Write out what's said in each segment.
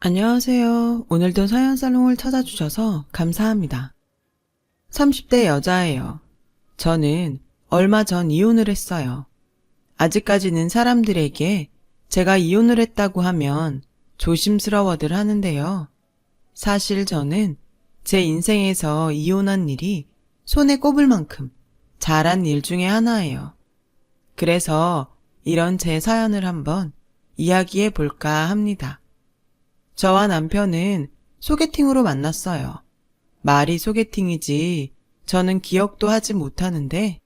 안녕하세요. 오늘도 사연살롱을 찾아주셔서 감사합니다. 30대 여자예요. 저는 얼마 전 이혼을 했어요. 아직까지는 사람들에게 제가 이혼을 했다고 하면 조심스러워들 하는데요. 사실 저는 제 인생에서 이혼한 일이 손에 꼽을 만큼 잘한 일 중에 하나예요. 그래서 이런 제 사연을 한번 이야기해 볼까 합니다. 저와 남편은 소개팅으로 만났어요. 말이 소개팅이지 저는 기억도 하지 못하는데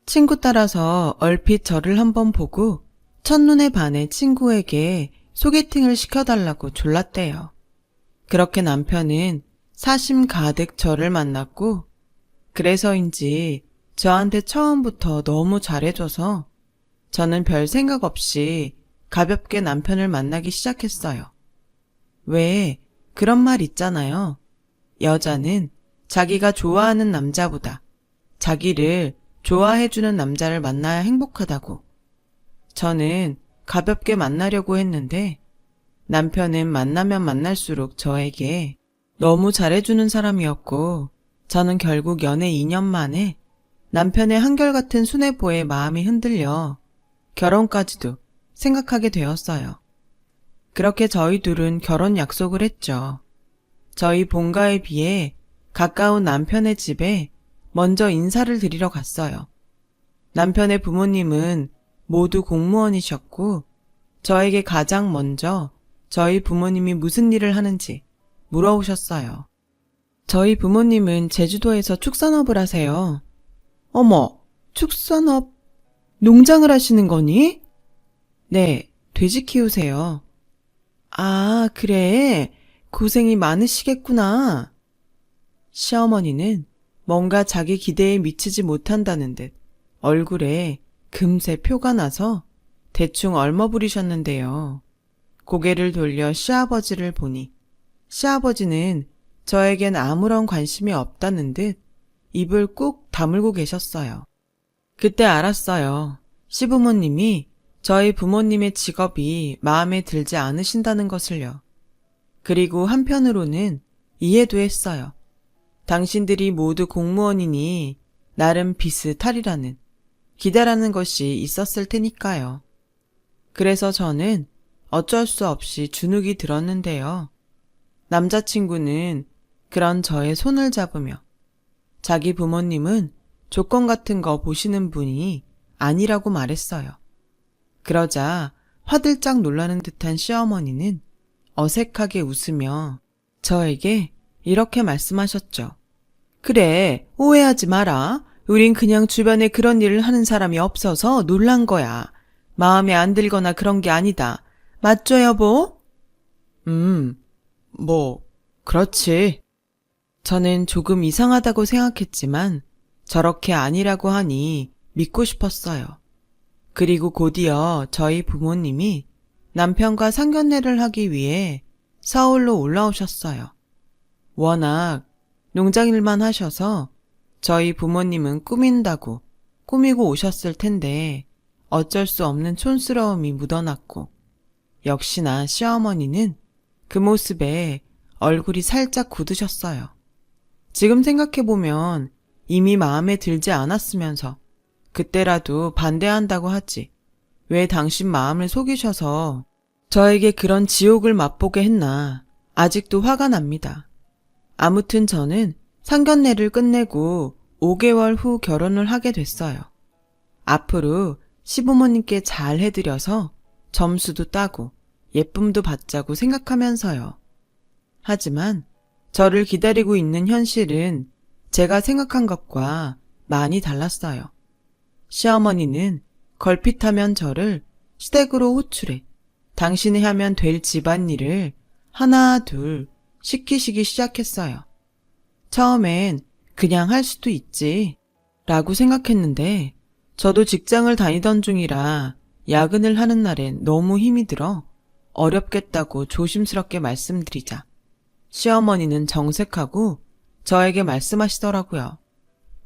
친구 따라서 얼핏 저를 한번 보고 첫눈에 반해 친구에게 소개팅을 시켜달라고 졸랐대요. 그렇게 남편은 사심 가득 저를 만났고 그래서인지 저한테 처음부터 너무 잘해줘서 저는 별 생각 없이 가볍게 남편을 만나기 시작했어요. 왜 그런 말 있잖아요. 여자는 자기가 좋아하는 남자보다 자기를 좋아해주는 남자를 만나야 행복하다고. 저는 가볍게 만나려고 했는데 남편은 만나면 만날수록 저에게 너무 잘해주는 사람이었고 저는 결국 연애 2년 만에 남편의 한결같은 순애보에 마음이 흔들려 결혼까지도 생각하게 되었어요. 그렇게 저희 둘은 결혼 약속을 했죠. 저희 본가에 비해 가까운 남편의 집에 먼저 인사를 드리러 갔어요. 남편의 부모님은 모두 공무원이셨고 저에게 가장 먼저 저희 부모님이 무슨 일을 하는지 물어오셨어요. 저희 부모님은 제주도에서 축산업을 하세요. 어머, 축산업, 농장을 하시는 거니? 네, 돼지 키우세요. 아, 그래. 고생이 많으시겠구나. 시어머니는 뭔가 자기 기대에 미치지 못한다는 듯 얼굴에 금세 표가 나서 대충 얼머부리셨는데요. 고개를 돌려 시아버지를 보니 시아버지는 저에겐 아무런 관심이 없다는 듯 입을 꾹 다물고 계셨어요. 그때 알았어요. 시부모님이 저희 부모님의 직업이 마음에 들지 않으신다는 것을요. 그리고 한편으로는 이해도 했어요. 당신들이 모두 공무원이니 나름 비슷하리라는 기대라는 것이 있었을 테니까요. 그래서 저는 어쩔 수 없이 주눅이 들었는데요. 남자친구는 그런 저의 손을 잡으며 자기 부모님은 조건 같은 거 보시는 분이 아니라고 말했어요. 그러자 화들짝 놀라는 듯한 시어머니는 어색하게 웃으며 저에게 이렇게 말씀하셨죠. 그래, 오해하지 마라. 우린 그냥 주변에 그런 일을 하는 사람이 없어서 놀란 거야. 마음에 안 들거나 그런 게 아니다. 맞죠, 여보? 그렇지. 저는 조금 이상하다고 생각했지만 저렇게 아니라고 하니 믿고 싶었어요. 그리고 곧이어 저희 부모님이 남편과 상견례를 하기 위해 서울로 올라오셨어요. 워낙 농장일만 하셔서 저희 부모님은 꾸민다고 꾸미고 오셨을 텐데 어쩔 수 없는 촌스러움이 묻어났고 역시나 시어머니는 그 모습에 얼굴이 살짝 굳으셨어요. 지금 생각해보면 이미 마음에 들지 않았으면서 그때라도 반대한다고 하지. 왜 당신 마음을 속이셔서 저에게 그런 지옥을 맛보게 했나. 아직도 화가 납니다. 아무튼 저는 상견례를 끝내고 5개월 후 결혼을 하게 됐어요. 앞으로 시부모님께 잘 해드려서 점수도 따고 예쁨도 받자고 생각하면서요. 하지만 저를 기다리고 있는 현실은 제가 생각한 것과 많이 달랐어요. 시어머니는 걸핏하면 저를 시댁으로 호출해 당신이 하면 될 집안일을 하나 둘 시키시기 시작했어요. 처음엔 그냥 할 수도 있지 라고 생각했는데 저도 직장을 다니던 중이라 야근을 하는 날엔 너무 힘이 들어 어렵겠다고 조심스럽게 말씀드리자 시어머니는 정색하고 저에게 말씀하시더라고요.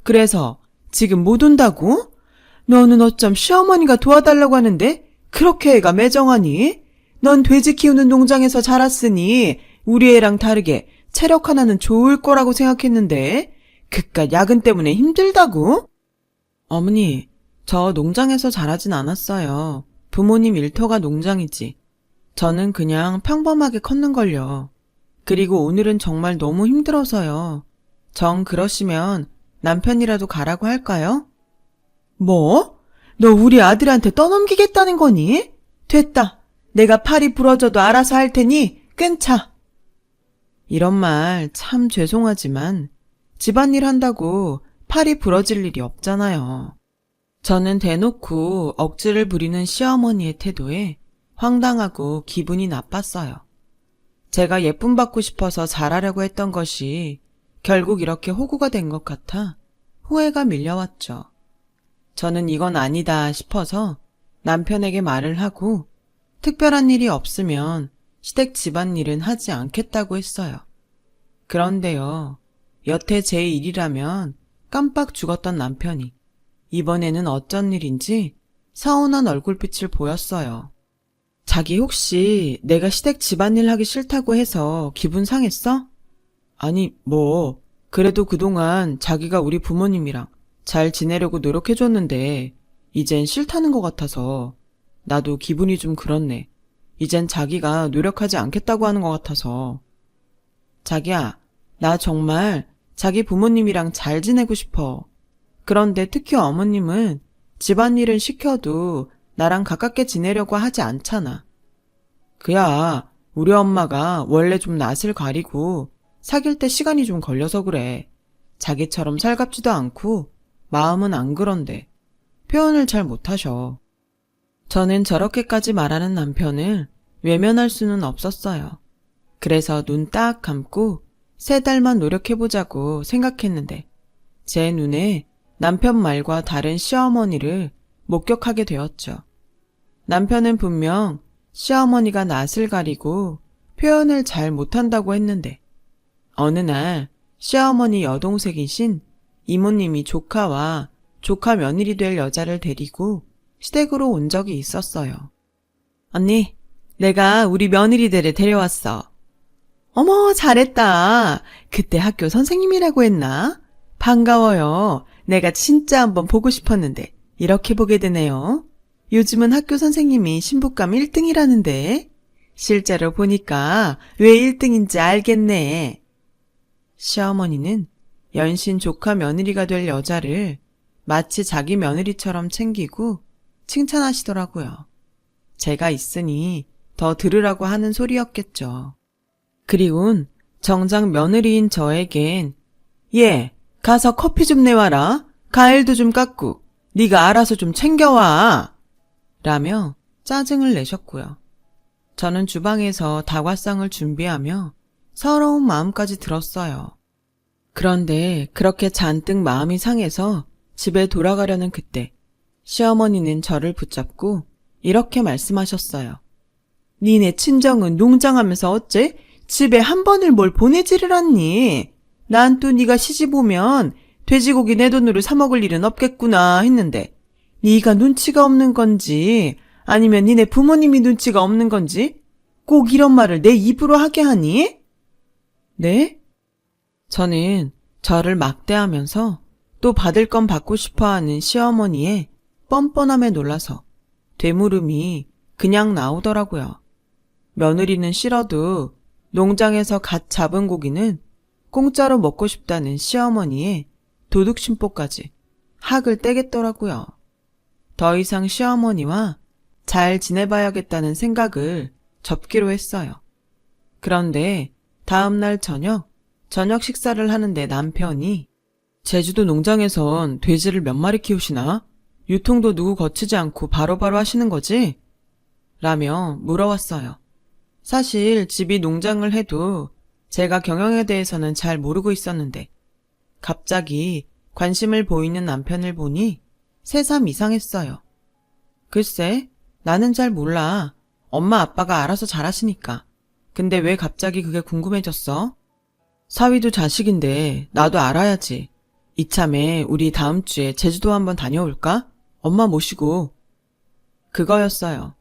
그래서 지금 못 온다고? 너는 어쩜 시어머니가 도와달라고 하는데 그렇게 애가 매정하니? 넌 돼지 키우는 농장에서 자랐으니 우리 애랑 다르게 체력 하나는 좋을 거라고 생각했는데 그깟 야근 때문에 힘들다고? 어머니, 저 농장에서 자라진 않았어요. 부모님 일터가 농장이지. 저는 그냥 평범하게 컸는걸요. 그리고 오늘은 정말 너무 힘들어서요. 정 그러시면 남편이라도 가라고 할까요? 뭐? 너 우리 아들한테 떠넘기겠다는 거니? 됐다. 내가 팔이 부러져도 알아서 할 테니 끊자. 이런 말 참 죄송하지만 집안일 한다고 팔이 부러질 일이 없잖아요. 저는 대놓고 억지를 부리는 시어머니의 태도에 황당하고 기분이 나빴어요. 제가 예쁨 받고 싶어서 잘하려고 했던 것이 결국 이렇게 호구가 된 것 같아 후회가 밀려왔죠. 저는 이건 아니다 싶어서 남편에게 말을 하고 특별한 일이 없으면 시댁 집안일은 하지 않겠다고 했어요. 그런데요, 여태 제 일이라면 깜빡 죽었던 남편이 이번에는 어쩐 일인지 서운한 얼굴빛을 보였어요. 자기 혹시 내가 시댁 집안일 하기 싫다고 해서 기분 상했어? 아니, 그래도 그동안 자기가 우리 부모님이랑 잘 지내려고 노력해줬는데 이젠 싫다는 것 같아서 나도 기분이 좀 그렇네. 이젠 자기가 노력하지 않겠다고 하는 것 같아서. 자기야, 나 정말 자기 부모님이랑 잘 지내고 싶어. 그런데 특히 어머님은 집안일은 시켜도 나랑 가깝게 지내려고 하지 않잖아. 그야, 우리 엄마가 원래 좀 낯을 가리고 사귈 때 시간이 좀 걸려서 그래. 자기처럼 살갑지도 않고 마음은 안 그런데 표현을 잘 못하셔. 저는 저렇게까지 말하는 남편을 외면할 수는 없었어요. 그래서 눈 딱 감고 3달만 노력해보자고 생각했는데 제 눈에 남편 말과 다른 시어머니를 목격하게 되었죠. 남편은 분명 시어머니가 낯을 가리고 표현을 잘 못한다고 했는데 어느 날 시어머니 여동생이신 이모님이 조카와 조카 며느리 될 여자를 데리고 시댁으로 온 적이 있었어요. 언니, 내가 우리 며느리들을 데려왔어. 어머, 잘했다. 그때 학교 선생님이라고 했나? 반가워요. 내가 진짜 한번 보고 싶었는데 이렇게 보게 되네요. 요즘은 학교 선생님이 신부감 1등이라는데 실제로 보니까 왜 1등인지 알겠네. 시어머니는 연신 조카 며느리가 될 여자를 마치 자기 며느리처럼 챙기고 칭찬하시더라고요. 제가 있으니 더 들으라고 하는 소리였겠죠. 그리곤 정작 며느리인 저에겐 얘, 가서 커피 좀 내와라. 과일도 좀 깎고 네가 알아서 좀 챙겨와. 라며 짜증을 내셨고요. 저는 주방에서 다과상을 준비하며 서러운 마음까지 들었어요. 그런데 그렇게 잔뜩 마음이 상해서 집에 돌아가려는 그때 시어머니는 저를 붙잡고 이렇게 말씀하셨어요. 니네 친정은 농장하면서 어째 집에 한 번을 뭘 보내지를 않니? 난 또 네가 시집 오면 돼지고기 내 돈으로 사 먹을 일은 없겠구나 했는데 네가 눈치가 없는 건지 아니면 니네 부모님이 눈치가 없는 건지 꼭 이런 말을 내 입으로 하게 하니? 네? 저는 저를 막대하면서 또 받을 건 받고 싶어하는 시어머니의 뻔뻔함에 놀라서 되물음이 그냥 나오더라고요. 며느리는 싫어도 농장에서 갓 잡은 고기는 공짜로 먹고 싶다는 시어머니의 도둑심보까지 학을 떼겠더라고요. 더 이상 시어머니와 잘 지내봐야겠다는 생각을 접기로 했어요. 그런데 다음날 저녁 식사를 하는데 남편이 제주도 농장에선 돼지를 몇 마리 키우시나? 유통도 누구 거치지 않고 바로바로 하시는 거지? 라며 물어왔어요. 사실 집이 농장을 해도 제가 경영에 대해서는 잘 모르고 있었는데 갑자기 관심을 보이는 남편을 보니 새삼 이상했어요. 글쎄, 나는 잘 몰라. 엄마 아빠가 알아서 잘하시니까. 근데 왜 갑자기 그게 궁금해졌어? 사위도 자식인데 나도 알아야지. 이참에 우리 다음 주에 제주도 한번 다녀올까? 엄마 모시고. 그거였어요.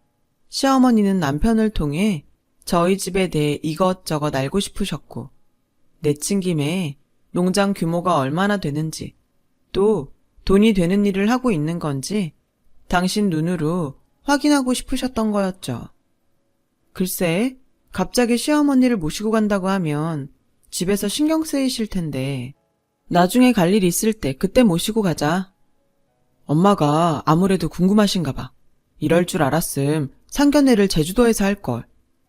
시어머니는 남편을 통해 저희 집에 대해 이것저것 알고 싶으셨고, 내친 김에 농장 규모가 얼마나 되는지, 또 돈이 되는 일을 하고 있는 건지 당신 눈으로 확인하고 싶으셨던 거였죠. 글쎄, 갑자기 시어머니를 모시고 간다고 하면 집에서 신경 쓰이실 텐데, 나중에 갈 일 있을 때 그때 모시고 가자. 엄마가 아무래도 궁금하신가 봐. 이럴 줄 알았음 상견례를 제주도에서 할걸.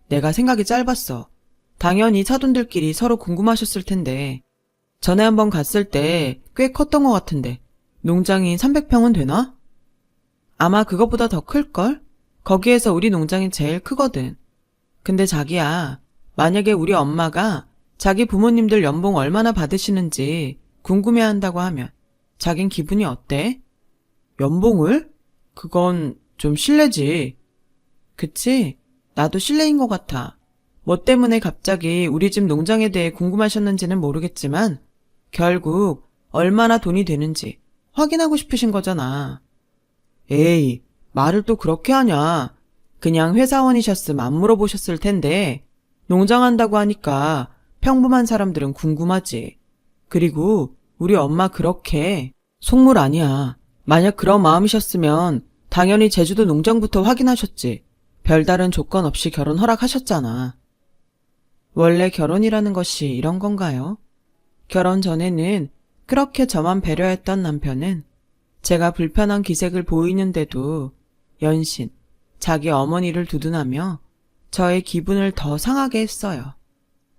내가 생각이 짧았어. 당연히 사돈들끼리 서로 궁금하셨을 텐데, 전에 한번 갔을 때 꽤 컸던 것 같은데 농장이 300평은 되나? 아마 그것보다 더 클걸? 거기에서 우리 농장이 제일 크거든. 근데 자기야, 만약에 우리 엄마가 자기 부모님들 연봉 얼마나 받으시는지 궁금해한다고 하면 자긴 기분이 어때? 연봉을? 그건 좀 실례지. 그치? 나도 실례인 것 같아. 뭐 때문에 갑자기 우리 집 농장에 대해 궁금하셨는지는 모르겠지만 결국 얼마나 돈이 되는지 확인하고 싶으신 거잖아. 에이, 말을 또 그렇게 하냐. 그냥 회사원이셨음 안 물어보셨을 텐데 농장한다고 하니까 평범한 사람들은 궁금하지. 그리고 우리 엄마 그렇게 속물 아니야. 만약 그런 마음이셨으면 당연히 제주도 농장부터 확인하셨지. 별다른 조건 없이 결혼 허락하셨잖아. 원래 결혼이라는 것이 이런 건가요? 결혼 전에는 그렇게 저만 배려했던 남편은 제가 불편한 기색을 보이는데도 연신 자기 어머니를 두둔하며 저의 기분을 더 상하게 했어요.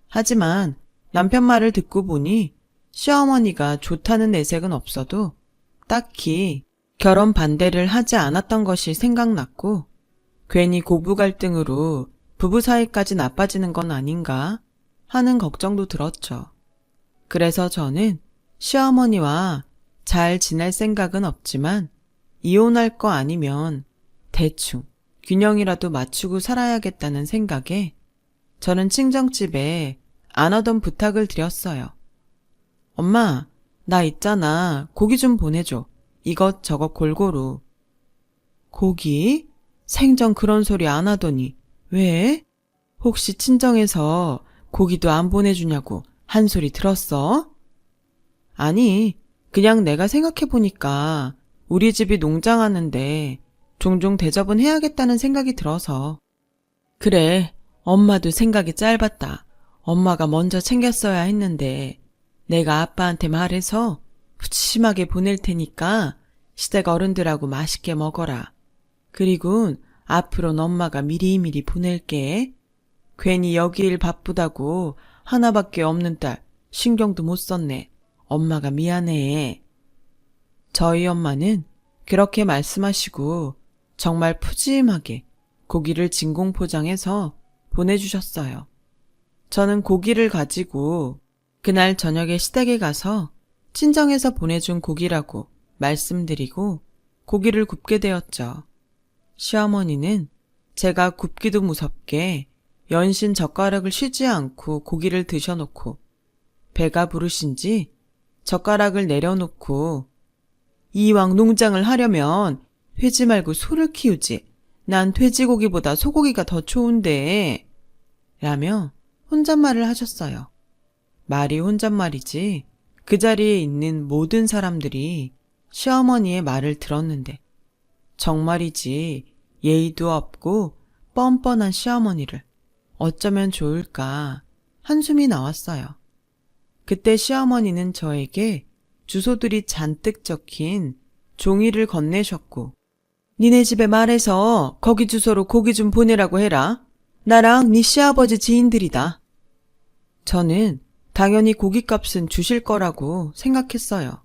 하지만 남편 말을 듣고 보니 시어머니가 좋다는 내색은 없어도 딱히 결혼 반대를 하지 않았던 것이 생각났고, 괜히 고부 갈등으로 부부 사이까지 나빠지는 건 아닌가 하는 걱정도 들었죠. 그래서 저는 시어머니와 잘 지낼 생각은 없지만 이혼할 거 아니면 대충 균형이라도 맞추고 살아야겠다는 생각에 저는 친정집에 안 하던 부탁을 드렸어요. 엄마, 나 있잖아. 고기 좀 보내줘. 이것저것 골고루. 고기? 생전 그런 소리 안 하더니 왜? 혹시 친정에서 고기도 안 보내주냐고 한 소리 들었어? 아니, 그냥 내가 생각해보니까 우리 집이 농장하는데 종종 대접은 해야겠다는 생각이 들어서. 그래, 엄마도 생각이 짧았다. 엄마가 먼저 챙겼어야 했는데 내가 아빠한테 말해서 푸짐하게 보낼 테니까 시댁 어른들하고 맛있게 먹어라. 그리곤 앞으로는 엄마가 미리미리 보낼게. 괜히 여기 일 바쁘다고 하나밖에 없는 딸 신경도 못 썼네. 엄마가 미안해. 저희 엄마는 그렇게 말씀하시고 정말 푸짐하게 고기를 진공 포장해서 보내주셨어요. 저는 고기를 가지고 그날 저녁에 시댁에 가서 친정에서 보내준 고기라고 말씀드리고 고기를 굽게 되었죠. 시어머니는 제가 굽기도 무섭게 연신 젓가락을 쉬지 않고 고기를 드셔놓고 배가 부르신지 젓가락을 내려놓고 이왕 농장을 하려면 돼지 말고 소를 키우지. 난 돼지고기보다 소고기가 더 좋은데. 라며 혼잣말을 하셨어요. 말이 혼잣말이지 그 자리에 있는 모든 사람들이 시어머니의 말을 들었는데 정말이지 예의도 없고 뻔뻔한 시어머니를 어쩌면 좋을까 한숨이 나왔어요. 그때 시어머니는 저에게 주소들이 잔뜩 적힌 종이를 건네셨고 니네 집에 말해서 거기 주소로 고기 좀 보내라고 해라. 나랑 네 시아버지 지인들이다. 저는 당연히 고깃값은 주실 거라고 생각했어요.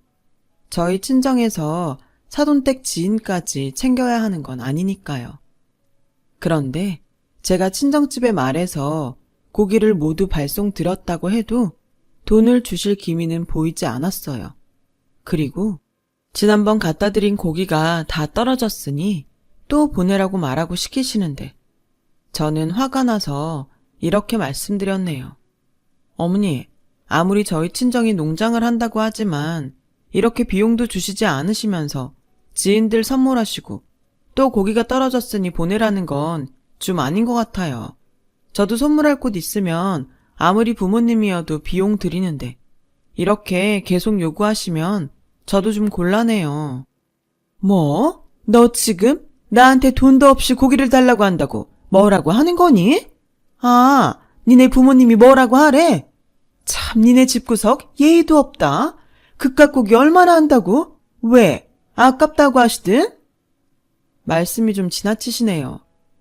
저희 친정에서 사돈댁 지인까지 챙겨야 하는 건 아니니까요. 그런데 제가 친정집에 말해서 고기를 모두 발송드렸다고 해도 돈을 주실 기미는 보이지 않았어요. 그리고 지난번 갖다 드린 고기가 다 떨어졌으니 또 보내라고 말하고 시키시는데 저는 화가 나서 이렇게 말씀드렸네요. 어머니, 아무리 저희 친정이 농장을 한다고 하지만 이렇게 비용도 주시지 않으시면서 지인들 선물하시고 또 고기가 떨어졌으니 보내라는 건 좀 아닌 것 같아요. 저도 선물할 곳 있으면 아무리 부모님이어도 비용 드리는데 이렇게 계속 요구하시면 저도 좀 곤란해요. 뭐? 너 지금 나한테 돈도 없이 고기를 달라고 한다고 뭐라고 하는 거니? 아, 니네 부모님이 뭐라고 하래? 참 니네 집구석 예의도 없다. 그깟 고기 얼마나 한다고? 왜? 아깝다고 하시든? 말씀이 좀 지나치시네요.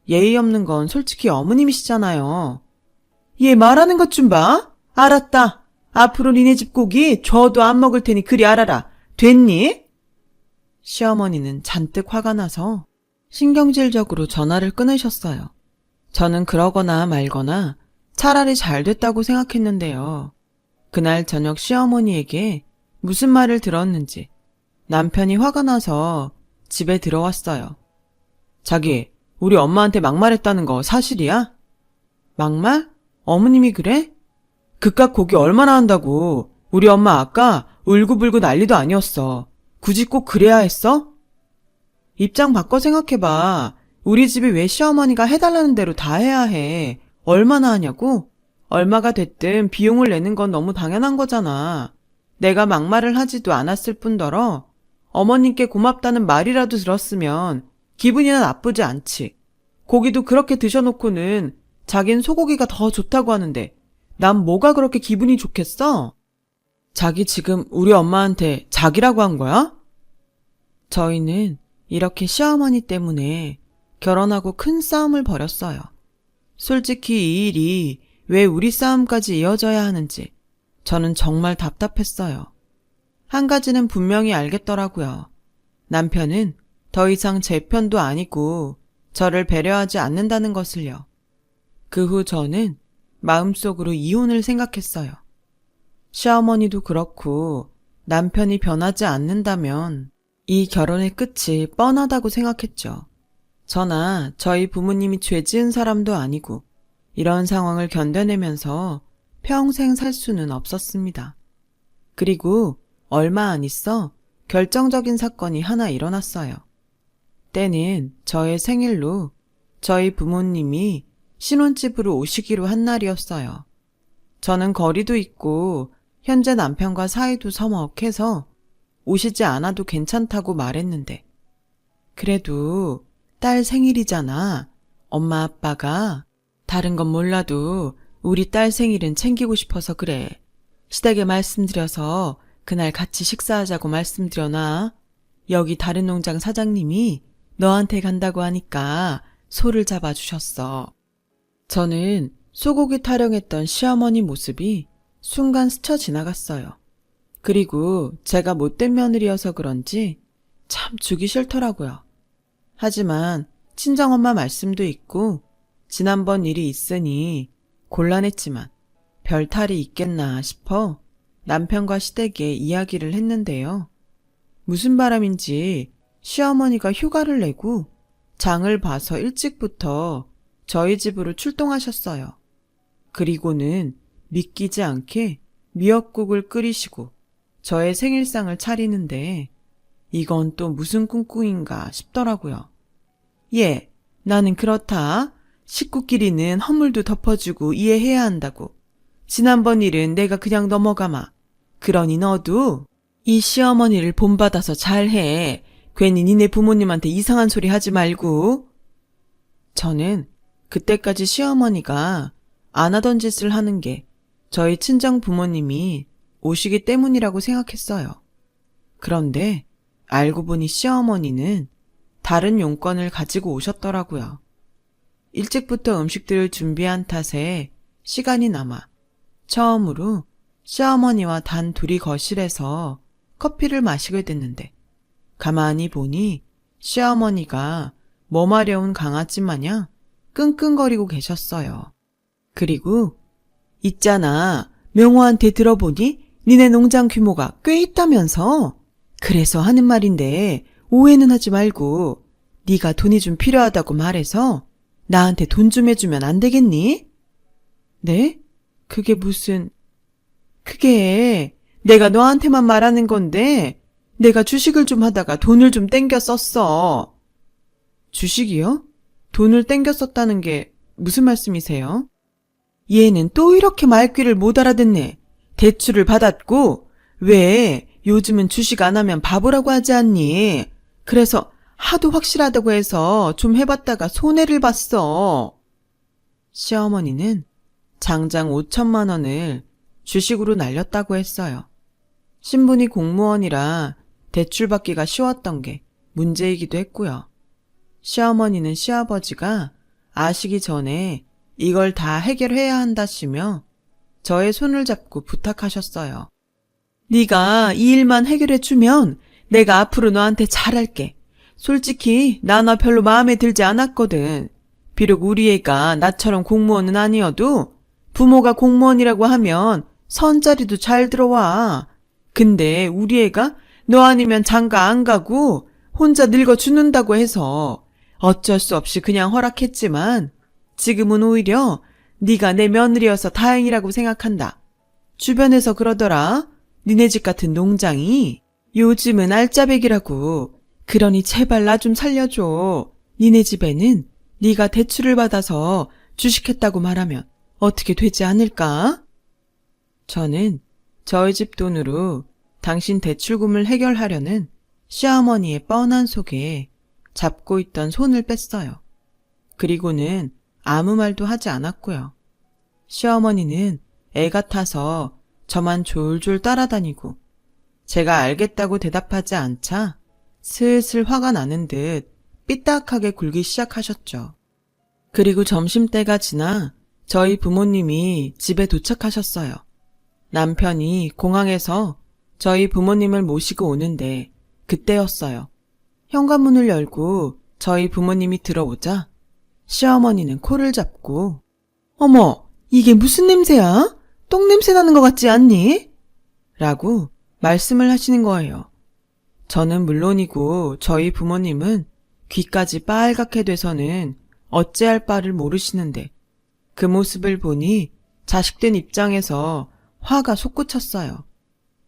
예의 없는 건 솔직히 어머님이시잖아요. 얘 말하는 것 좀 봐. 알았다. 앞으로 니네 집 고기 줘도 안 먹을 테니 그리 알아라. 됐니? 시어머니는 잔뜩 화가 나서 신경질적으로 전화를 끊으셨어요. 저는 그러거나 말거나 차라리 잘 됐다고 생각했는데요. 그날 저녁 시어머니에게 무슨 말을 들었는지 남편이 화가 나서 집에 들어왔어요. 자기, 우리 엄마한테 막말했다는 거 사실이야? 막말? 어머님이 그래? 그깟 고기 얼마나 한다고. 우리 엄마 아까 울고불고 난리도 아니었어. 굳이 꼭 그래야 했어? 입장 바꿔 생각해봐. 우리 집이 왜 시어머니가 해달라는 대로 다 해야 해. 얼마나 하냐고? 얼마가 됐든 비용을 내는 건 너무 당연한 거잖아. 내가 막말을 하지도 않았을 뿐더러 어머님께 고맙다는 말이라도 들었으면 기분이나 나쁘지 않지. 고기도 그렇게 드셔놓고는 자긴 소고기가 더 좋다고 하는데 난 뭐가 그렇게 기분이 좋겠어? 자기 지금 우리 엄마한테 자기라고 한 거야? 저희는 이렇게 시어머니 때문에 결혼하고 큰 싸움을 벌였어요. 솔직히 이 일이 왜 우리 싸움까지 이어져야 하는지 저는 정말 답답했어요. 한 가지는 분명히 알겠더라고요. 남편은 더 이상 제 편도 아니고 저를 배려하지 않는다는 것을요. 그 후 저는 마음속으로 이혼을 생각했어요. 시어머니도 그렇고 남편이 변하지 않는다면 이 결혼의 끝이 뻔하다고 생각했죠. 저나 저희 부모님이 죄 지은 사람도 아니고 이런 상황을 견뎌내면서 평생 살 수는 없었습니다. 그리고 얼마 안 있어 결정적인 사건이 하나 일어났어요. 때는 저의 생일로 저희 부모님이 신혼집으로 오시기로 한 날이었어요. 저는 거리도 있고 현재 남편과 사이도 서먹해서 오시지 않아도 괜찮다고 말했는데 그래도 딸 생일이잖아. 엄마 아빠가 다른 건 몰라도 우리 딸 생일은 챙기고 싶어서 그래. 시댁에 말씀드려서 그날 같이 식사하자고 말씀드려놔. 여기 다른 농장 사장님이 너한테 간다고 하니까 소를 잡아주셨어. 저는 소고기 타령했던 시어머니 모습이 순간 스쳐 지나갔어요. 그리고 제가 못된 며느리여서 그런지 참 주기 싫더라고요. 하지만 친정엄마 말씀도 있고 지난번 일이 있으니 곤란했지만 별 탈이 있겠나 싶어 남편과 시댁에 이야기를 했는데요. 무슨 바람인지 시어머니가 휴가를 내고 장을 봐서 일찍부터 저희 집으로 출동하셨어요. 그리고는 믿기지 않게 미역국을 끓이시고 저의 생일상을 차리는데 이건 또 무슨 꿍꿍인가 싶더라고요. 예, 나는 그렇다. 식구끼리는 허물도 덮어주고 이해해야 한다고. 지난번 일은 내가 그냥 넘어가마. 그러니 너도 이 시어머니를 본받아서 잘해. 괜히 니네 부모님한테 이상한 소리 하지 말고. 저는 그때까지 시어머니가 안 하던 짓을 하는 게 저희 친정 부모님이 오시기 때문이라고 생각했어요. 그런데 알고 보니 시어머니는 다른 용건을 가지고 오셨더라고요. 일찍부터 음식들을 준비한 탓에 시간이 남아 처음으로 시어머니와 단 둘이 거실에서 커피를 마시게 됐는데 가만히 보니 시어머니가 뭐 마려운 강아지 마냥 끙끙거리고 계셨어요. 그리고 있잖아, 명호한테 들어보니 니네 농장 규모가 꽤 있다면서? 그래서 하는 말인데 오해는 하지 말고 네가 돈이 좀 필요하다고 말해서 나한테 돈 좀 해주면 안 되겠니? 네? 그게 무슨... 그게 내가 너한테만 말하는 건데 내가 주식을 좀 하다가 돈을 좀 땡겨 썼어. 주식이요? 돈을 땡겨 썼다는 게 무슨 말씀이세요? 얘는 또 이렇게 말귀를 못 알아듣네. 대출을 받았고, 왜 요즘은 주식 안 하면 바보라고 하지 않니? 그래서 하도 확실하다고 해서 좀 해봤다가 손해를 봤어. 시어머니는 장장 5천만 원을 주식으로 날렸다고 했어요. 신분이 공무원이라 대출받기가 쉬웠던 게 문제이기도 했고요. 시어머니는 시아버지가 아시기 전에 이걸 다 해결해야 한다시며 저의 손을 잡고 부탁하셨어요. 네가 이 일만 해결해주면 내가 앞으로 너한테 잘할게. 솔직히 나 별로 마음에 들지 않았거든. 비록 우리 애가 나처럼 공무원은 아니어도 부모가 공무원이라고 하면 선자리도 잘 들어와. 근데 우리 애가 너 아니면 장가 안 가고 혼자 늙어 죽는다고 해서 어쩔 수 없이 그냥 허락했지만 지금은 오히려 네가 내 며느리여서 다행이라고 생각한다. 주변에서 그러더라. 니네 집 같은 농장이 요즘은 알짜배기라고. 그러니 제발 나 좀 살려줘. 니네 집에는 네가 대출을 받아서 주식했다고 말하면 어떻게 되지 않을까? 저는 저희 집 돈으로 당신 대출금을 해결하려는 시어머니의 뻔한 속에 잡고 있던 손을 뺐어요. 그리고는 아무 말도 하지 않았고요. 시어머니는 애 같아서 저만 졸졸 따라다니고 제가 알겠다고 대답하지 않자 슬슬 화가 나는 듯 삐딱하게 굴기 시작하셨죠. 그리고 점심때가 지나 저희 부모님이 집에 도착하셨어요. 남편이 공항에서 저희 부모님을 모시고 오는데 그때였어요. 현관문을 열고 저희 부모님이 들어오자 시어머니는 코를 잡고 어머, 이게 무슨 냄새야? 똥냄새 나는 것 같지 않니? 라고 말씀을 하시는 거예요. 저는 물론이고 저희 부모님은 귀까지 빨갛게 돼서는 어찌할 바를 모르시는데 그 모습을 보니 자식된 입장에서 화가 솟구쳤어요.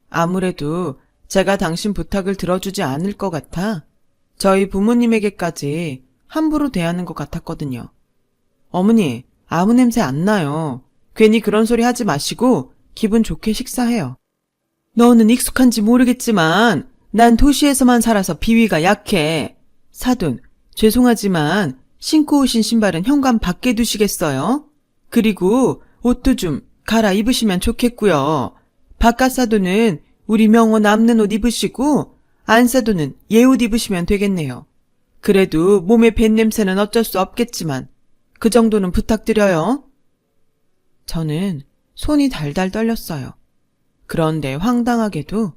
아무래도 제가 당신 부탁을 들어주지 않을 것 같아 저희 부모님에게까지 함부로 대하는 것 같았거든요. 어머니, 아무 냄새 안 나요. 괜히 그런 소리 하지 마시고 기분 좋게 식사해요. 너는 익숙한지 모르겠지만 난 도시에서만 살아서 비위가 약해. 사돈, 죄송하지만 신고 오신 신발은 현관 밖에 두시겠어요? 그리고 옷도 좀 갈아입으시면 좋겠고요. 바깥 사돈은 우리 명호 남는 옷 입으시고 안 사돈은 얘 옷 입으시면 되겠네요. 그래도 몸에 밴 냄새는 어쩔 수 없겠지만 그 정도는 부탁드려요. 저는 손이 달달 떨렸어요. 그런데 황당하게도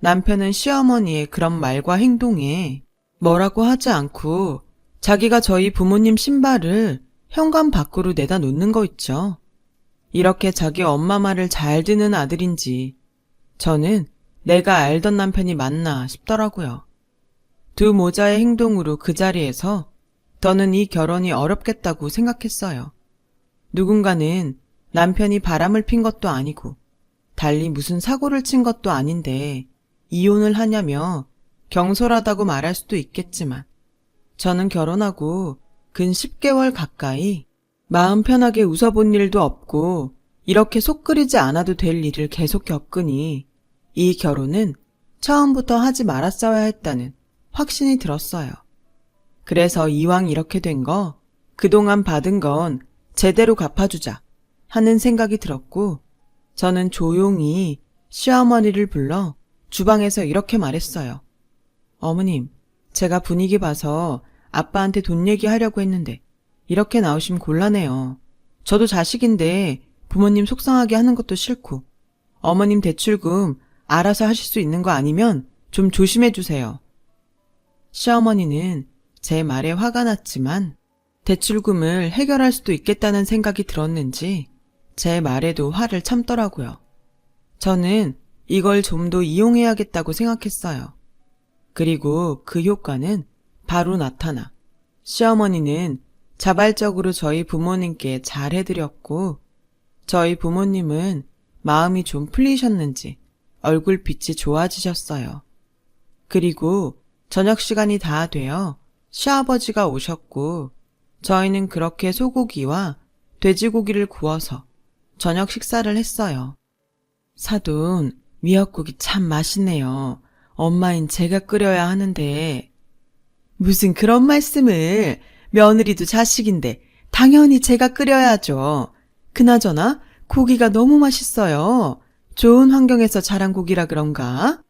남편은 시어머니의 그런 말과 행동에 뭐라고 하지 않고 자기가 저희 부모님 신발을 현관 밖으로 내다 놓는 거 있죠. 이렇게 자기 엄마 말을 잘 듣는 아들인지 저는 내가 알던 남편이 맞나 싶더라고요. 두 모자의 행동으로 그 자리에서 저는 이 결혼이 어렵겠다고 생각했어요. 누군가는 남편이 바람을 핀 것도 아니고 달리 무슨 사고를 친 것도 아닌데 이혼을 하냐며 경솔하다고 말할 수도 있겠지만 저는 결혼하고 근 10개월 가까이 마음 편하게 웃어본 일도 없고 이렇게 속 끓이지 않아도 될 일을 계속 겪으니 이 결혼은 처음부터 하지 말았어야 했다는 확신이 들었어요. 그래서 이왕 이렇게 된 거 그동안 받은 건 제대로 갚아주자 하는 생각이 들었고 저는 조용히 시어머니를 불러 주방에서 이렇게 말했어요. 어머님, 제가 분위기 봐서 아빠한테 돈 얘기하려고 했는데 이렇게 나오시면 곤란해요. 저도 자식인데 부모님 속상하게 하는 것도 싫고 어머님 대출금 알아서 하실 수 있는 거 아니면 좀 조심해 주세요. 시어머니는 제 말에 화가 났지만 대출금을 해결할 수도 있겠다는 생각이 들었는지 제 말에도 화를 참더라고요. 저는 이걸 좀 더 이용해야겠다고 생각했어요. 그리고 그 효과는 바로 나타나 시어머니는 자발적으로 저희 부모님께 잘해드렸고 저희 부모님은 마음이 좀 풀리셨는지 얼굴빛이 좋아지셨어요. 그리고 저녁 시간이 다 되어 시아버지가 오셨고 저희는 그렇게 소고기와 돼지고기를 구워서 저녁 식사를 했어요. 사돈, 미역국이 참 맛있네요. 엄마인 제가 끓여야 하는데. 무슨 그런 말씀을. 며느리도 자식인데 당연히 제가 끓여야죠. 그나저나 고기가 너무 맛있어요. 좋은 환경에서 자란 고기라 그런가?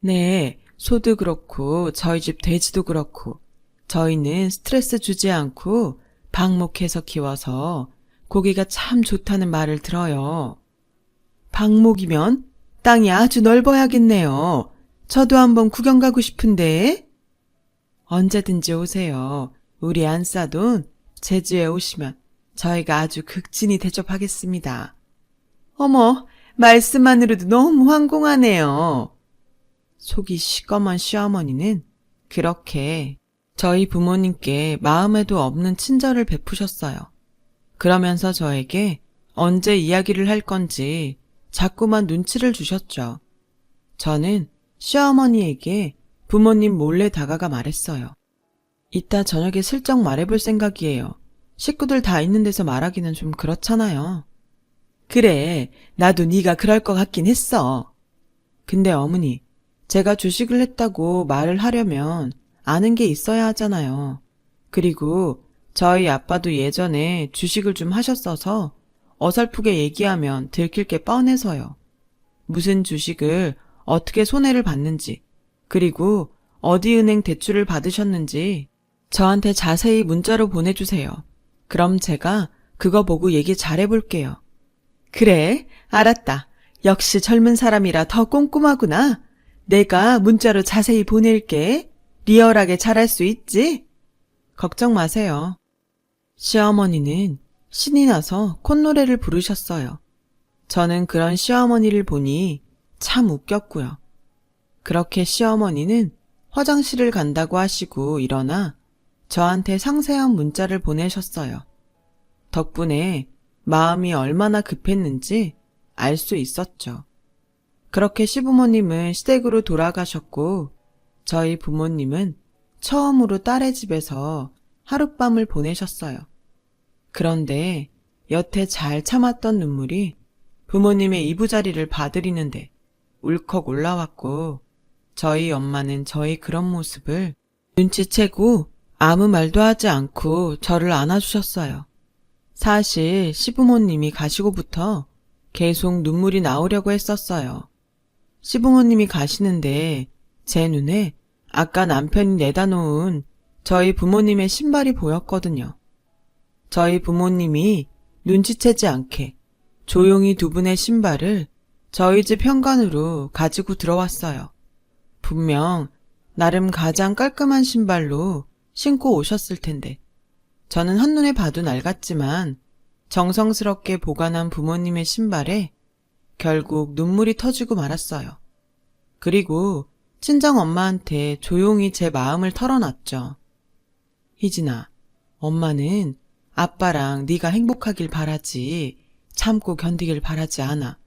네, 소도 그렇고 저희 집 돼지도 그렇고 저희는 스트레스 주지 않고 방목해서 키워서 고기가 참 좋다는 말을 들어요. 방목이면 땅이 아주 넓어야겠네요. 저도 한번 구경 가고 싶은데. 언제든지 오세요. 우리 안사돈 제주에 오시면 저희가 아주 극진히 대접하겠습니다. 어머, 말씀만으로도 너무 황공하네요. 속이 시꺼먼 시어머니는 그렇게 저희 부모님께 마음에도 없는 친절을 베푸셨어요. 그러면서 저에게 언제 이야기를 할 건지 자꾸만 눈치를 주셨죠. 저는 시어머니에게 부모님 몰래 다가가 말했어요. 이따 저녁에 슬쩍 말해볼 생각이에요. 식구들 다 있는 데서 말하기는 좀 그렇잖아요. 그래, 나도 네가 그럴 것 같긴 했어. 근데 어머니, 제가 주식을 했다고 말을 하려면 아는 게 있어야 하잖아요. 그리고 저희 아빠도 예전에 주식을 좀 하셨어서 어설프게 얘기하면 들킬 게 뻔해서요. 무슨 주식을 어떻게 손해를 봤는지, 그리고 어디 은행 대출을 받으셨는지 저한테 자세히 문자로 보내주세요. 그럼 제가 그거 보고 얘기 잘해볼게요. 그래, 알았다. 역시 젊은 사람이라 더 꼼꼼하구나. 내가 문자로 자세히 보낼게. 리얼하게 잘할 수 있지? 걱정 마세요. 시어머니는 신이 나서 콧노래를 부르셨어요. 저는 그런 시어머니를 보니 참 웃겼고요. 그렇게 시어머니는 화장실을 간다고 하시고 일어나 저한테 상세한 문자를 보내셨어요. 덕분에 마음이 얼마나 급했는지 알 수 있었죠. 그렇게 시부모님은 시댁으로 돌아가셨고 저희 부모님은 처음으로 딸의 집에서 하룻밤을 보내셨어요. 그런데 여태 잘 참았던 눈물이 부모님의 이부자리를 봐드리는데 울컥 올라왔고 저희 엄마는 저희 그런 모습을 눈치채고 아무 말도 하지 않고 저를 안아주셨어요. 사실 시부모님이 가시고부터 계속 눈물이 나오려고 했었어요. 시부모님이 가시는데 제 눈에 아까 남편이 내다 놓은 저희 부모님의 신발이 보였거든요. 저희 부모님이 눈치채지 않게 조용히 두 분의 신발을 저희 집 현관으로 가지고 들어왔어요. 분명 나름 가장 깔끔한 신발로 신고 오셨을 텐데 저는 한눈에 봐도 낡았지만 정성스럽게 보관한 부모님의 신발에 결국 눈물이 터지고 말았어요. 그리고 친정엄마한테 조용히 제 마음을 털어놨죠. 희진아, 엄마는 아빠랑 네가 행복하길 바라지 참고 견디길 바라지 않아.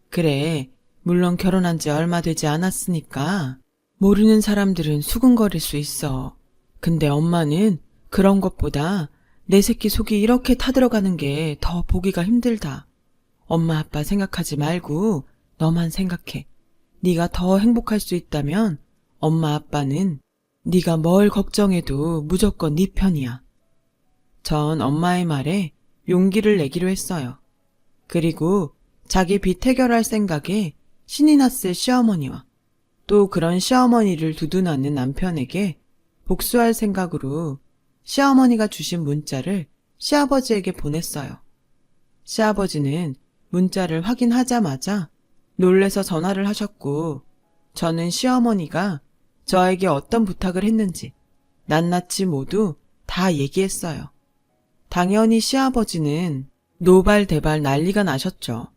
그래, 물론 결혼한 지 얼마 되지 않았으니까 모르는 사람들은 수근거릴 수 있어. 근데 엄마는 그런 것보다 내 새끼 속이 이렇게 타들어가는 게 더 보기가 힘들다. 엄마 아빠 생각하지 말고 너만 생각해. 네가 더 행복할 수 있다면 엄마 아빠는 네가 뭘 걱정해도 무조건 네 편이야. 전 엄마의 말에 용기를 내기로 했어요. 그리고 자기 빚 해결할 생각에 신이 났을 시어머니와 또 그런 시어머니를 두둔하는 남편에게 복수할 생각으로 시어머니가 주신 문자를 시아버지에게 보냈어요. 시아버지는 문자를 확인하자마자 놀래서 전화를 하셨고 저는 시어머니가 저에게 어떤 부탁을 했는지 낱낱이 모두 다 얘기했어요. 당연히 시아버지는 노발대발 난리가 나셨죠.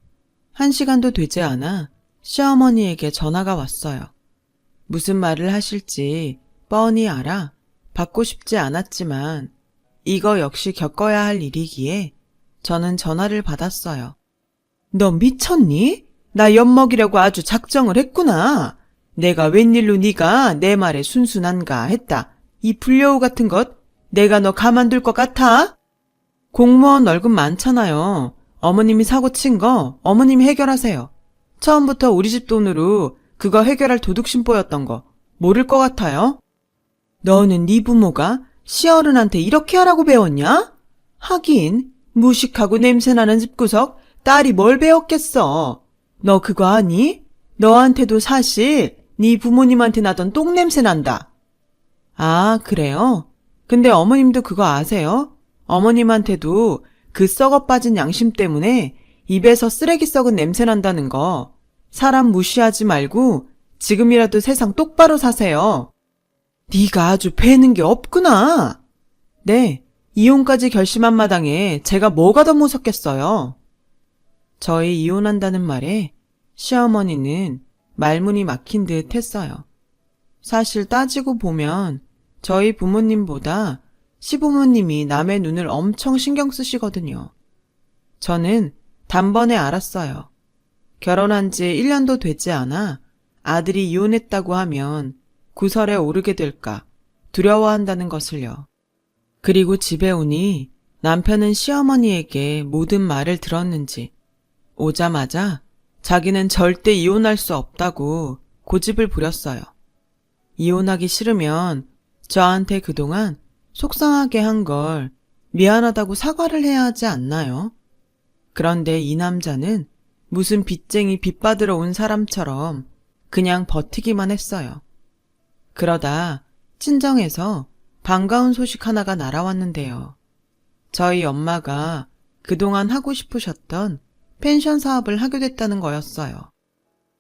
1시간도 되지 않아 시어머니에게 전화가 왔어요. 무슨 말을 하실지 뻔히 알아 받고 싶지 않았지만 이거 역시 겪어야 할 일이기에 저는 전화를 받았어요. 너 미쳤니? 나 엿먹이려고 아주 작정을 했구나. 내가 웬일로 네가 내 말에 순순한가 했다. 이 불려우 같은 것 내가 너 가만둘 것 같아? 공무원 월급 많잖아요. 어머님이 사고 친 거 어머님이 해결하세요. 처음부터 우리 집 돈으로 그거 해결할 도둑심보였던 거 모를 것 같아요? 너는 네 부모가 시어른한테 이렇게 하라고 배웠냐? 하긴 무식하고 냄새나는 집구석 딸이 뭘 배웠겠어. 너 그거 아니? 너한테도 사실 네 부모님한테 나던 똥냄새 난다. 아, 그래요? 근데 어머님도 그거 아세요? 어머님한테도 그 썩어 빠진 양심 때문에 입에서 쓰레기 썩은 냄새 난다는 거. 사람 무시하지 말고 지금이라도 세상 똑바로 사세요. 네가 아주 배는 게 없구나. 네, 이혼까지 결심한 마당에 제가 뭐가 더 무섭겠어요. 저희 이혼한다는 말에 시어머니는 말문이 막힌 듯 했어요. 사실 따지고 보면 저희 부모님보다 시부모님이 남의 눈을 엄청 신경 쓰시거든요. 저는 단번에 알았어요. 결혼한 지 1년도 되지 않아 아들이 이혼했다고 하면 구설에 오르게 될까 두려워한다는 것을요. 그리고 집에 오니 남편은 시어머니에게 모든 말을 들었는지 오자마자 자기는 절대 이혼할 수 없다고 고집을 부렸어요. 이혼하기 싫으면 저한테 그동안 속상하게 한 걸 미안하다고 사과를 해야 하지 않나요? 그런데 이 남자는 무슨 빚쟁이 빚 받으러 온 사람처럼 그냥 버티기만 했어요. 그러다 친정에서 반가운 소식 하나가 날아왔는데요. 저희 엄마가 그동안 하고 싶으셨던 펜션 사업을 하게 됐다는 거였어요.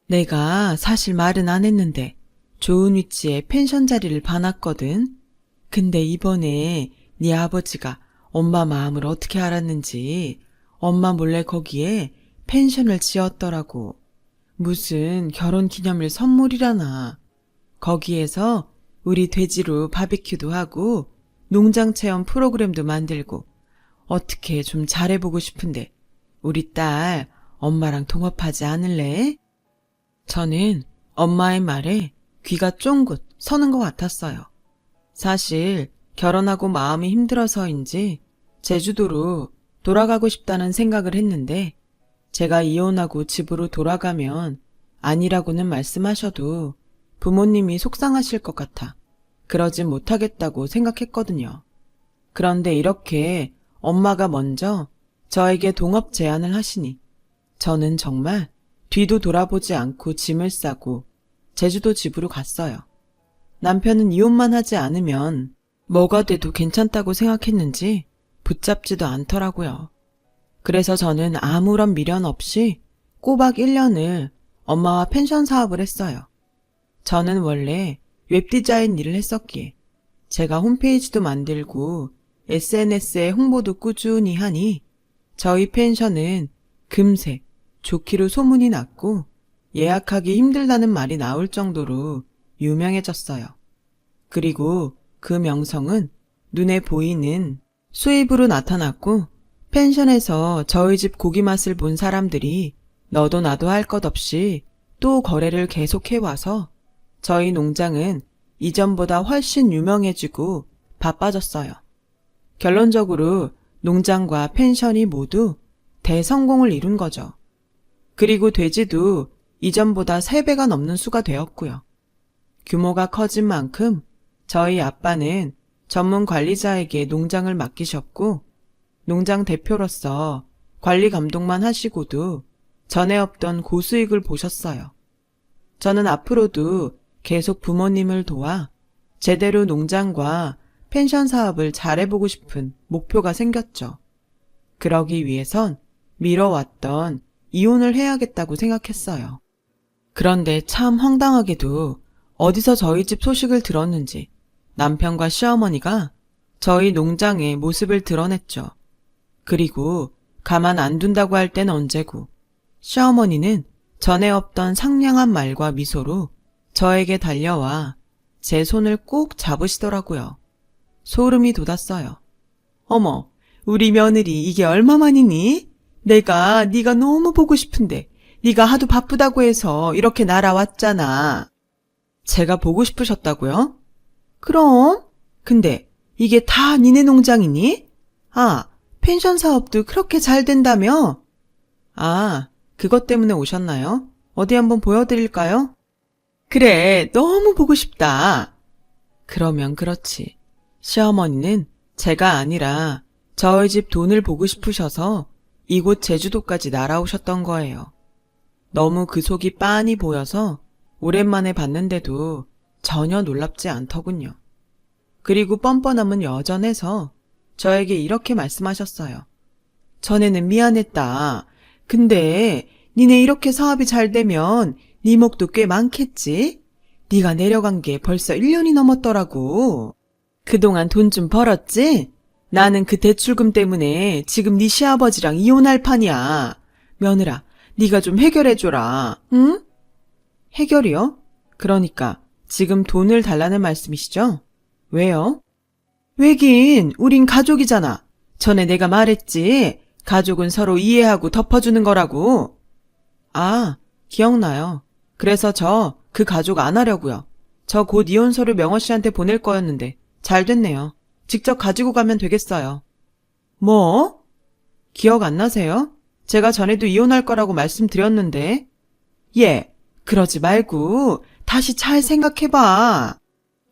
내가 사실 말은 안 했는데 좋은 위치에 펜션 자리를 봐놨거든. 근데 이번에 네 아버지가 엄마 마음을 어떻게 알았는지 엄마 몰래 거기에 펜션을 지었더라고. 무슨 결혼기념일 선물이라나. 거기에서 우리 돼지로 바비큐도 하고 농장 체험 프로그램도 만들고 어떻게 좀 잘해보고 싶은데 우리 딸 엄마랑 동업하지 않을래? 저는 엄마의 말에 귀가 쫑긋 서는 것 같았어요. 사실 결혼하고 마음이 힘들어서인지 제주도로 돌아가고 싶다는 생각을 했는데 제가 이혼하고 집으로 돌아가면 아니라고는 말씀하셔도 부모님이 속상하실 것 같아 그러진 못하겠다고 생각했거든요. 그런데 이렇게 엄마가 먼저 저에게 동업 제안을 하시니 저는 정말 뒤도 돌아보지 않고 짐을 싸고 제주도 집으로 갔어요. 남편은 이혼만 하지 않으면 뭐가 돼도 괜찮다고 생각했는지 붙잡지도 않더라고요. 그래서 저는 아무런 미련 없이 꼬박 1년을 엄마와 펜션 사업을 했어요. 저는 원래 웹디자인 일을 했었기에 제가 홈페이지도 만들고 SNS에 홍보도 꾸준히 하니 저희 펜션은 금세 좋기로 소문이 났고 예약하기 힘들다는 말이 나올 정도로 유명해졌어요. 그리고 그 명성은 눈에 보이는 수입으로 나타났고 펜션에서 저희 집 고기 맛을 본 사람들이 너도 나도 할 것 없이 또 거래를 계속해와서 저희 농장은 이전보다 훨씬 유명해지고 바빠졌어요. 결론적으로 농장과 펜션이 모두 대성공을 이룬 거죠. 그리고 돼지도 이전보다 3배가 넘는 수가 되었고요. 규모가 커진 만큼 저희 아빠는 전문 관리자에게 농장을 맡기셨고 농장 대표로서 관리 감독만 하시고도 전에 없던 고수익을 보셨어요. 저는 앞으로도 계속 부모님을 도와 제대로 농장과 펜션 사업을 잘해보고 싶은 목표가 생겼죠. 그러기 위해선 미뤄왔던 이혼을 해야겠다고 생각했어요. 그런데 참 황당하게도 어디서 저희 집 소식을 들었는지 남편과 시어머니가 저희 농장의 모습을 드러냈죠. 그리고 가만 안 둔다고 할 땐 언제고 시어머니는 전에 없던 상냥한 말과 미소로 저에게 달려와 제 손을 꼭 잡으시더라고요. 소름이 돋았어요. 어머, 우리 며느리 이게 얼마만이니? 내가 네가 너무 보고 싶은데 네가 하도 바쁘다고 해서 이렇게 날아왔잖아. 제가 보고 싶으셨다고요? 그럼? 근데 이게 다 니네 농장이니? 아, 펜션 사업도 그렇게 잘 된다며? 아, 그것 때문에 오셨나요? 어디 한번 보여드릴까요? 그래, 너무 보고 싶다. 그러면 그렇지. 시어머니는 제가 아니라 저희 집 돈을 보고 싶으셔서 이곳 제주도까지 날아오셨던 거예요. 너무 그 속이 빤히 보여서 오랜만에 봤는데도 전혀 놀랍지 않더군요. 그리고 뻔뻔함은 여전해서 저에게 이렇게 말씀하셨어요. 전에는 미안했다. 근데 니네 이렇게 사업이 잘 되면 네 목도 꽤 많겠지? 네가 내려간 게 벌써 1년이 넘었더라고. 그동안 돈 좀 벌었지? 나는 그 대출금 때문에 지금 네 시아버지랑 이혼할 판이야. 며느라, 네가 좀 해결해줘라. 응? 해결이요? 그러니까 지금 돈을 달라는 말씀이시죠? 왜요? 왜긴 우린 가족이잖아. 전에 내가 말했지. 가족은 서로 이해하고 덮어주는 거라고. 아, 기억나요. 그래서 저 그 가족 안 하려고요. 저 곧 이혼서를 명호 씨한테 보낼 거였는데 잘 됐네요. 직접 가지고 가면 되겠어요. 뭐? 기억 안 나세요? 제가 전에도 이혼할 거라고 말씀드렸는데. 예, 그러지 말고 다시 잘 생각해봐.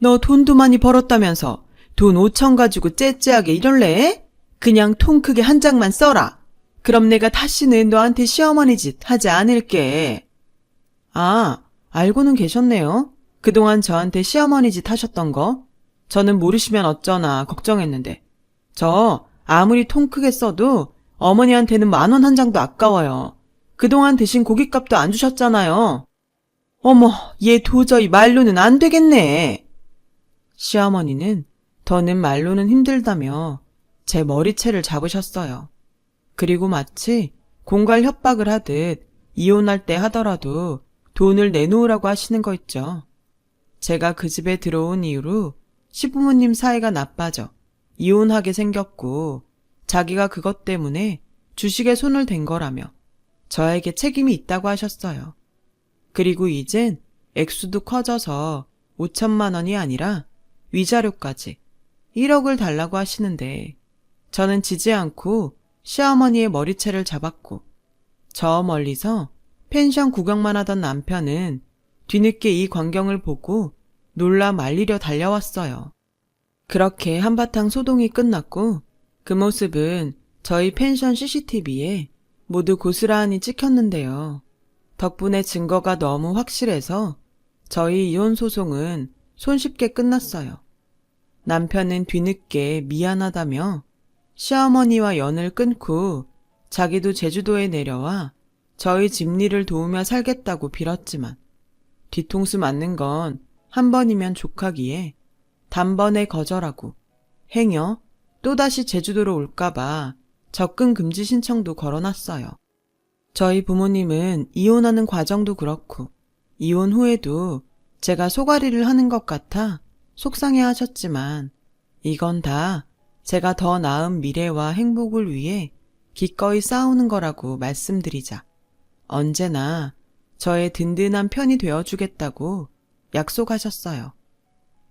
너 돈도 많이 벌었다면서 돈 5천 가지고 째째하게 이럴래? 그냥 통 크게 한 장만 써라. 그럼 내가 다시는 너한테 시어머니 짓 하지 않을게. 아, 알고는 계셨네요. 그동안 저한테 시어머니 짓 하셨던 거. 저는 모르시면 어쩌나 걱정했는데. 저 아무리 통 크게 써도 어머니한테는 10,000원 한 장도 아까워요. 그동안 드신 고깃값도 안 주셨잖아요. 어머, 얘 도저히 말로는 안 되겠네. 시어머니는 더는 말로는 힘들다며 제 머리채를 잡으셨어요. 그리고 마치 공갈 협박을 하듯 이혼할 때 하더라도 돈을 내놓으라고 하시는 거 있죠. 제가 그 집에 들어온 이후로 시부모님 사이가 나빠져 이혼하게 생겼고 자기가 그것 때문에 주식에 손을 댄 거라며 저에게 책임이 있다고 하셨어요. 그리고 이젠 액수도 커져서 5천만 원이 아니라 위자료까지 1억을 달라고 하시는데 저는 지지 않고 시어머니의 머리채를 잡았고 저 멀리서 펜션 구경만 하던 남편은 뒤늦게 이 광경을 보고 놀라 말리려 달려왔어요. 그렇게 한바탕 소동이 끝났고 그 모습은 저희 펜션 CCTV에 모두 고스란히 찍혔는데요. 덕분에 증거가 너무 확실해서 저희 이혼 소송은 손쉽게 끝났어요. 남편은 뒤늦게 미안하다며 시어머니와 연을 끊고 자기도 제주도에 내려와 저희 집일을 도우며 살겠다고 빌었지만 뒤통수 맞는 건 한 번이면 족하기에 단번에 거절하고 행여 또다시 제주도로 올까봐 접근 금지 신청도 걸어놨어요. 저희 부모님은 이혼하는 과정도 그렇고 이혼 후에도 제가 소가리를 하는 것 같아 속상해 하셨지만 이건 다 제가 더 나은 미래와 행복을 위해 기꺼이 싸우는 거라고 말씀드리자 언제나 저의 든든한 편이 되어주겠다고 약속하셨어요.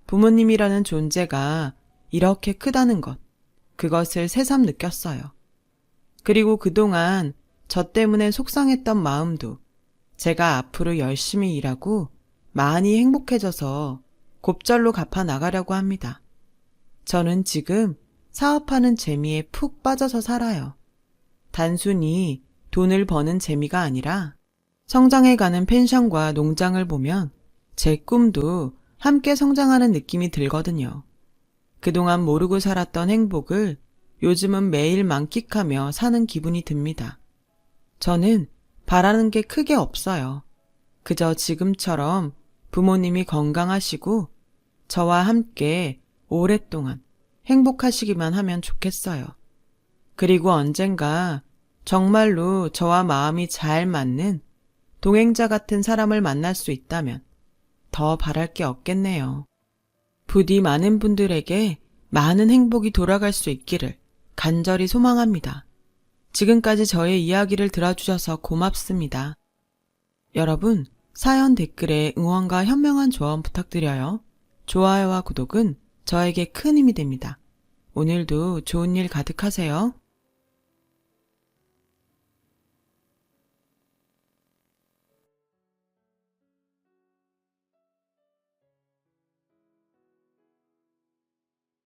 부모님이라는 존재가 이렇게 크다는 것, 그것을 새삼 느꼈어요. 그리고 그동안 저 때문에 속상했던 마음도 제가 앞으로 열심히 일하고 많이 행복해져서 곱절로 갚아 나가려고 합니다. 저는 지금 사업하는 재미에 푹 빠져서 살아요. 단순히 돈을 버는 재미가 아니라 성장해가는 펜션과 농장을 보면 제 꿈도 함께 성장하는 느낌이 들거든요. 그동안 모르고 살았던 행복을 요즘은 매일 만끽하며 사는 기분이 듭니다. 저는 바라는 게 크게 없어요. 그저 지금처럼 부모님이 건강하시고 저와 함께 오랫동안 행복하시기만 하면 좋겠어요. 그리고 언젠가 정말로 저와 마음이 잘 맞는 동행자 같은 사람을 만날 수 있다면 더 바랄 게 없겠네요. 부디 많은 분들에게 많은 행복이 돌아갈 수 있기를 간절히 소망합니다. 지금까지 저의 이야기를 들어주셔서 고맙습니다. 여러분, 사연 댓글에 응원과 현명한 조언 부탁드려요. 좋아요와 구독은 저에게 큰 힘이 됩니다. 오늘도 좋은 일 가득하세요.